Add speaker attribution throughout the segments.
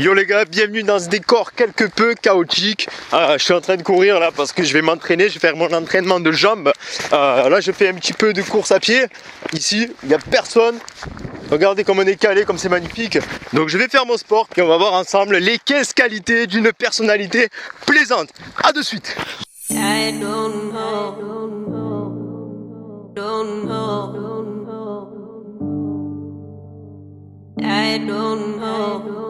Speaker 1: Yo les gars, bienvenue dans ce décor quelque peu chaotique. Je suis en train de courir là parce que je vais m'entraîner, je vais faire mon entraînement de jambes. Là je fais un petit peu de course à pied. Ici, il n'y a personne. Regardez comme on est calé, comme c'est magnifique. Donc je vais faire mon sport et on va voir ensemble les 15 qualités d'une personnalité plaisante. A de suite. I don't know. Don't know. I don't know.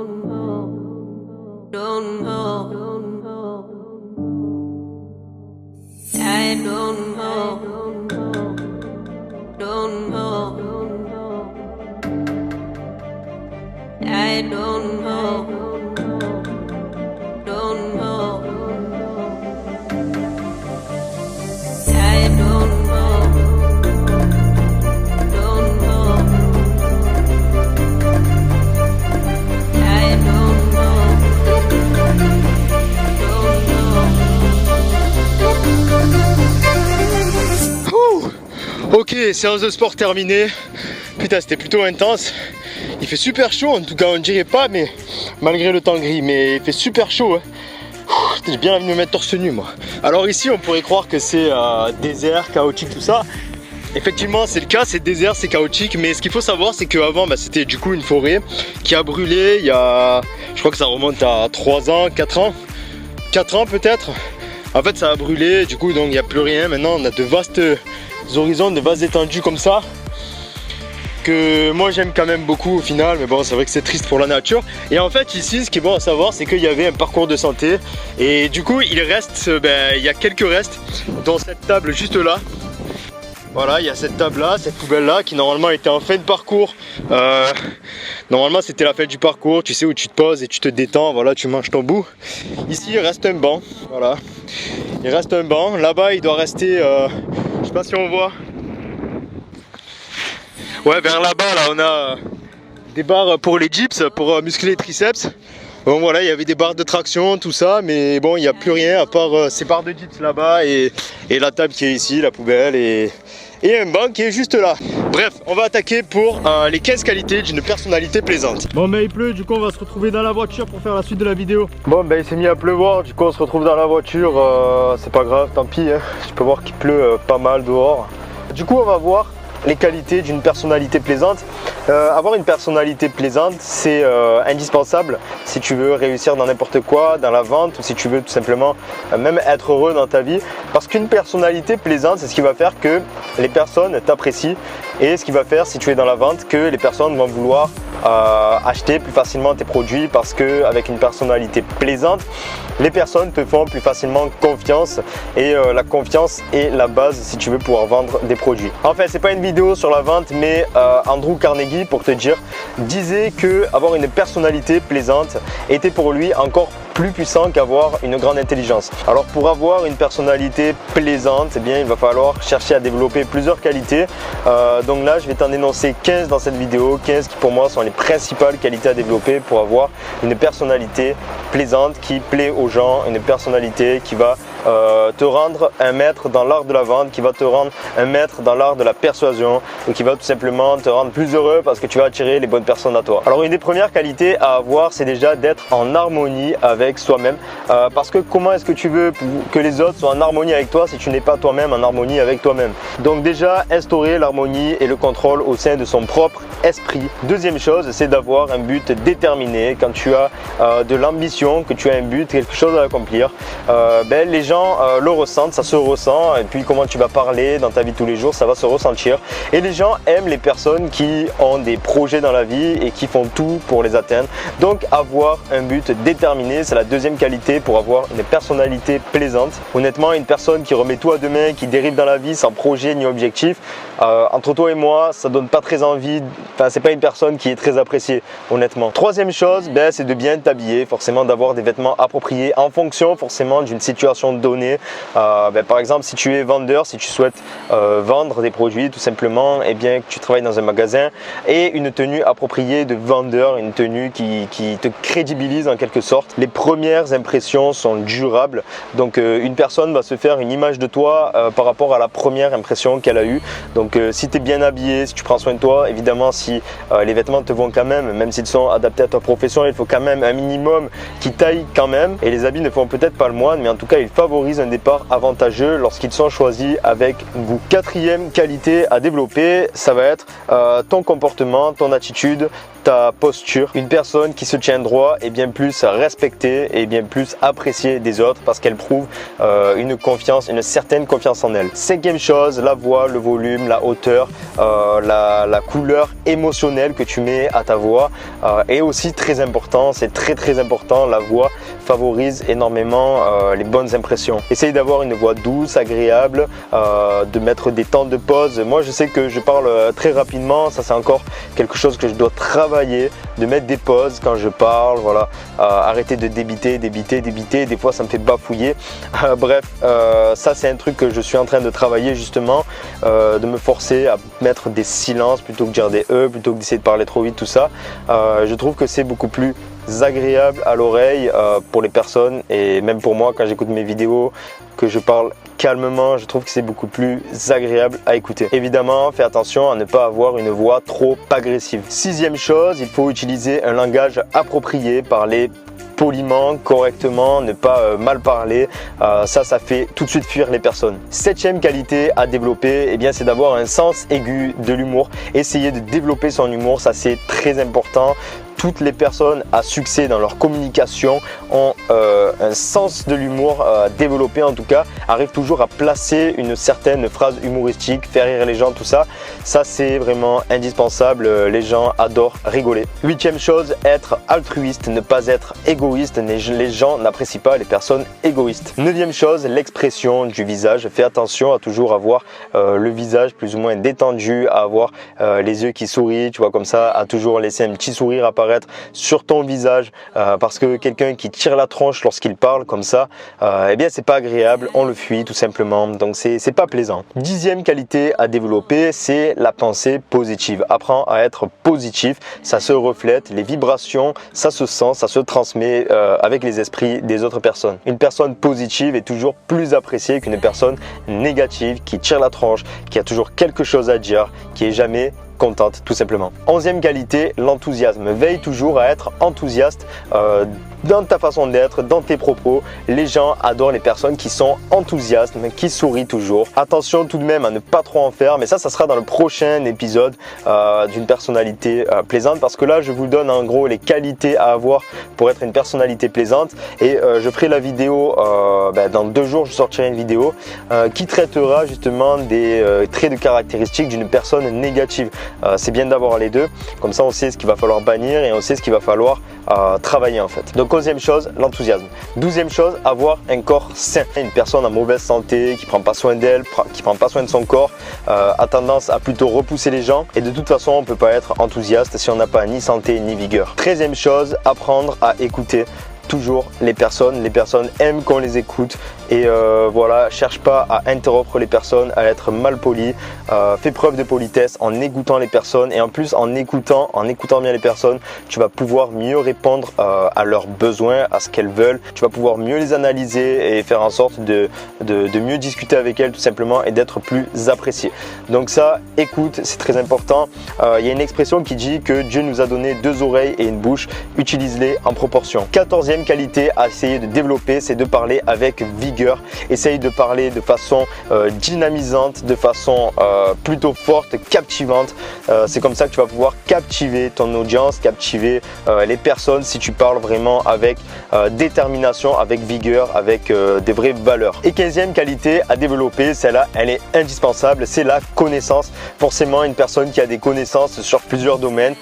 Speaker 1: Don't know. I don't know. Don't know. I don't know. Don't know. I don't know. Don't know. I don't know. Ok, séance de sport terminée. Putain, c'était plutôt intense. Il fait super chaud, en tout cas on dirait pas, mais malgré le temps gris, mais il fait super chaud. Hein. J'ai bien envie de me mettre torse nu moi. Alors ici on pourrait croire que c'est désert, chaotique, tout ça. Effectivement c'est le cas, c'est désert, c'est chaotique, mais ce qu'il faut savoir c'est qu'avant c'était du coup une forêt qui a brûlé il y a, je crois que ça remonte à 3 ans, 4 ans, 4 ans peut-être. En fait ça a brûlé, du coup donc il n'y a plus rien. Maintenant on a de vastes horizons, de vastes étendues comme ça, que moi j'aime quand même beaucoup au final, mais bon c'est vrai que c'est triste pour la nature. Et en fait ici ce qui est bon à savoir c'est qu'il y avait un parcours de santé et du coup il reste, il y a quelques restes dans cette table juste là. Voilà, il y a cette table là, cette poubelle là qui normalement était en fin de parcours. Normalement c'était la fin du parcours, tu sais, où tu te poses et tu te détends, voilà, tu manges ton bout. Ici il reste un banc, voilà, il reste un banc. Là-bas il doit rester, je sais pas si on voit. Ouais, vers là-bas, là, on a des barres pour les dips, pour muscler les triceps. Bon, voilà, il y avait des barres de traction, tout ça, mais bon, il n'y a plus rien à part ces barres de dips là-bas et la table qui est ici, la poubelle et un banc qui est juste là. Bref, on va attaquer pour les 15 qualités d'une personnalité plaisante. Bon, mais il pleut, du coup, on va se retrouver dans la voiture pour faire la suite de la vidéo. Bon, ben il s'est mis à pleuvoir, du coup, on se retrouve dans la voiture. C'est pas grave, tant pis, hein. Tu peux voir qu'il pleut pas mal dehors. Du coup, on va voir les qualités d'une personnalité plaisante. Avoir une personnalité plaisante, c'est indispensable si tu veux réussir dans n'importe quoi, dans la vente, ou si tu veux tout simplement même être heureux dans ta vie. Parce qu'une personnalité plaisante, c'est ce qui va faire que les personnes t'apprécient, et ce qui va faire, si tu es dans la vente, que les personnes vont vouloir acheter plus facilement tes produits, parce qu'avec une personnalité plaisante, les personnes te font plus facilement confiance, et la confiance est la base si tu veux pouvoir vendre des produits. En fait, c'est pas une vidéo sur la vente, mais Andrew Carnegie, pour te dire, disait que avoir une personnalité plaisante était pour lui encore plus puissant qu'avoir une grande intelligence. Alors pour avoir une personnalité plaisante, eh bien, il va falloir chercher à développer plusieurs qualités. Donc là je vais t'en énoncer 15 dans cette vidéo, 15 qui pour moi sont les principales qualités à développer pour avoir une personnalité plaisante qui plaît aux gens, une personnalité qui va te rendre un maître dans l'art de la vente, qui va te rendre un maître dans l'art de la persuasion, ou qui va tout simplement te rendre plus heureux parce que tu vas attirer les bonnes personnes à toi. Alors une des premières qualités à avoir, c'est déjà d'être en harmonie avec soi-même, parce que comment est-ce que tu veux que les autres soient en harmonie avec toi si tu n'es pas toi-même en harmonie avec toi-même? Donc déjà instaurer l'harmonie et le contrôle au sein de son propre esprit. Deuxième chose, c'est d'avoir un but déterminé. Quand tu as de l'ambition, que tu as un but, quelque chose à accomplir, les gens le ressentent, ça se ressent, et puis comment tu vas parler dans ta vie de tous les jours, ça va se ressentir. Et les gens aiment les personnes qui ont des projets dans la vie et qui font tout pour les atteindre. Donc avoir un but déterminé, c'est la deuxième qualité pour avoir une personnalité plaisante. Honnêtement, une personne qui remet tout à demain, qui dérive dans la vie sans projet ni objectif, entre toi et moi, ça donne pas très envie. Enfin, c'est pas une personne qui est très appréciée, honnêtement. Troisième chose, c'est de bien t'habiller, forcément d'avoir des vêtements appropriés en fonction forcément d'une situation donnée. Par exemple, si tu es vendeur, si tu souhaites vendre des produits tout simplement, et bien que tu travailles dans un magasin, et une tenue appropriée de vendeur, une tenue qui te crédibilise en quelque sorte. Les premières impressions sont durables, donc une personne va se faire une image de toi par rapport à la première impression qu'elle a eue. Donc Donc si tu es bien habillé, si tu prends soin de toi, évidemment si les vêtements te vont quand même s'ils sont adaptés à ta profession, il faut quand même un minimum qui taille quand même. Et les habits ne font peut-être pas le moine, mais en tout cas ils favorisent un départ avantageux lorsqu'ils sont choisis avec goût. Quatrième qualité à développer, ça va être ton comportement, ton attitude, ta posture. Une personne qui se tient droit est bien plus respectée et bien plus appréciée des autres parce qu'elle prouve une certaine confiance en elle. Cinquième chose, la voix, le volume, la hauteur, la couleur émotionnelle que tu mets à ta voix est aussi très important. C'est très important. La voix favorise énormément les bonnes impressions. Essaye d'avoir une voix douce, agréable, de mettre des temps de pause. Moi je sais que je parle très rapidement, ça c'est encore quelque chose que je dois travailler, de mettre des pauses quand je parle, voilà, arrêter de débiter, des fois ça me fait bafouiller. Bref, ça c'est un truc que je suis en train de travailler justement, de me forcer à mettre des silences plutôt que de dire des plutôt que d'essayer de parler trop vite, tout ça. Je trouve que c'est beaucoup plus agréable à l'oreille pour les personnes et même pour moi quand j'écoute mes vidéos, que je parle calmement, je trouve que c'est beaucoup plus agréable à écouter. Évidemment, fais attention à ne pas avoir une voix trop agressive. Sixième chose, il faut utiliser un langage approprié, parler poliment, correctement, ne pas mal parler, ça fait tout de suite fuir les personnes. Septième qualité à développer, eh bien c'est d'avoir un sens aigu de l'humour. Essayer de développer son humour, ça c'est très important. Toutes les personnes à succès dans leur communication ont un sens de l'humour développé, en tout cas, arrivent toujours à placer une certaine phrase humoristique, faire rire les gens, tout ça. Ça c'est vraiment indispensable, les gens adorent rigoler. Huitième chose, être altruiste, ne pas être égoïste. Les gens n'apprécient pas les personnes égoïstes. Neuvième chose, l'expression du visage. Fais attention à toujours avoir le visage plus ou moins détendu, à avoir les yeux qui sourient, tu vois, comme ça, à toujours laisser un petit sourire apparaître sur ton visage, parce que quelqu'un qui tire la tronche lorsqu'il parle comme ça, eh bien c'est pas agréable, on le fuit tout simplement, donc c'est pas plaisant. Dixième qualité à développer, c'est la pensée positive. Apprends à être positif, ça se reflète, les vibrations, ça se sent, ça se transmet avec les esprits des autres personnes. Une personne positive est toujours plus appréciée qu'une personne négative qui tire la tronche, qui a toujours quelque chose à dire, qui est jamais contente tout simplement. Onzième qualité, l'enthousiasme. Veille toujours à être enthousiaste dans ta façon d'être, dans tes propos. Les gens adorent les personnes qui sont enthousiastes, qui sourient toujours. Attention tout de même à ne pas trop en faire, mais ça sera dans le prochain épisode d'une personnalité plaisante, parce que là je vous donne en gros les qualités à avoir pour être une personnalité plaisante, et je ferai la vidéo dans 2 jours. Je sortirai une vidéo qui traitera justement des traits de caractéristiques d'une personne négative. C'est bien d'avoir les deux, comme ça on sait ce qu'il va falloir bannir et on sait ce qu'il va falloir travailler en fait. Donc 11e chose, l'enthousiasme. 12e chose, avoir un corps sain. Une personne en mauvaise santé, qui prend pas soin d'elle, qui prend pas soin de son corps, a tendance à plutôt repousser les gens, et de toute façon on peut pas être enthousiaste si on n'a pas ni santé ni vigueur. 13e chose, apprendre à écouter toujours les personnes aiment qu'on les écoute, et voilà, cherche pas à interrompre les personnes, à être mal poli, fais preuve de politesse en écoutant les personnes, et en plus en écoutant bien les personnes, tu vas pouvoir mieux répondre à leurs besoins, à ce qu'elles veulent, tu vas pouvoir mieux les analyser et faire en sorte de mieux discuter avec elles tout simplement, et d'être plus apprécié. Donc ça, écoute, c'est très important. Il y a une expression qui dit que Dieu nous a donné 2 oreilles et une bouche, utilise-les en proportion. 14e qualité à essayer de développer, c'est de parler avec vigueur. Essaye de parler de façon dynamisante, de façon plutôt forte, captivante. C'est comme ça que tu vas pouvoir captiver ton audience, captiver les personnes, si tu parles vraiment avec détermination, avec vigueur, avec des vraies valeurs. Et 15e qualité à développer, celle-là, elle est indispensable, c'est la connaissance. Forcément, une personne qui a des connaissances sur plusieurs domaines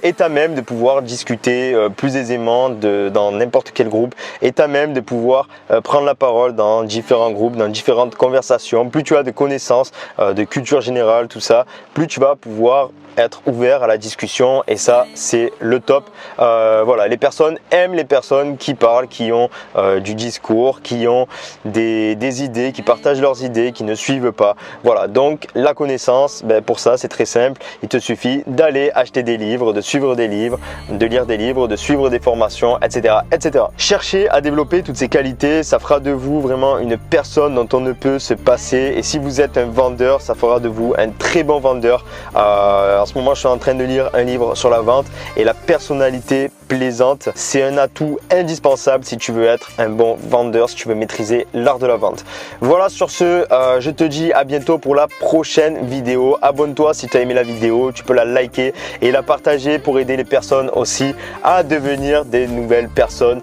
Speaker 1: est à même de pouvoir discuter plus aisément dans n'importe quel groupe, est à même de pouvoir prendre la parole dans différents groupes, dans différentes conversations. Plus tu as de connaissances, de culture générale, tout ça, plus tu vas pouvoir être ouvert à la discussion, et ça c'est le top. Voilà, les personnes aiment les personnes qui parlent, qui ont du discours, qui ont des idées, qui partagent leurs idées, qui ne suivent pas. Voilà, donc la connaissance, pour ça c'est très simple, il te suffit d'aller acheter des livres, de suivre des livres, de lire des livres, de suivre des formations, etc., etc. Cherchez à développer toutes ces qualités, ça fera de vous vraiment une personne dont on ne peut se passer. Et si vous êtes un vendeur, ça fera de vous un très bon vendeur. En ce moment, je suis en train de lire un livre sur la vente et la personnalité plaisante, c'est un atout indispensable si tu veux être un bon vendeur, si tu veux maîtriser l'art de la vente. Voilà, sur ce, je te dis à bientôt pour la prochaine vidéo. Abonne-toi si tu as aimé la vidéo, tu peux la liker et la partager pour aider les personnes aussi à devenir des nouvelles personnes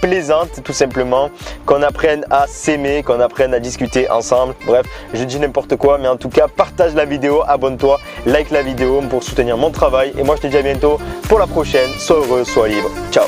Speaker 1: plaisantes, tout simplement, qu'on apprenne à s'aimer, qu'on apprenne à discuter ensemble. Bref, je dis n'importe quoi, mais en tout cas, partage la vidéo, abonne-toi, like la vidéo pour soutenir mon travail. Et moi, je te dis à bientôt pour la prochaine. Sois heureux, sois libre. Ciao.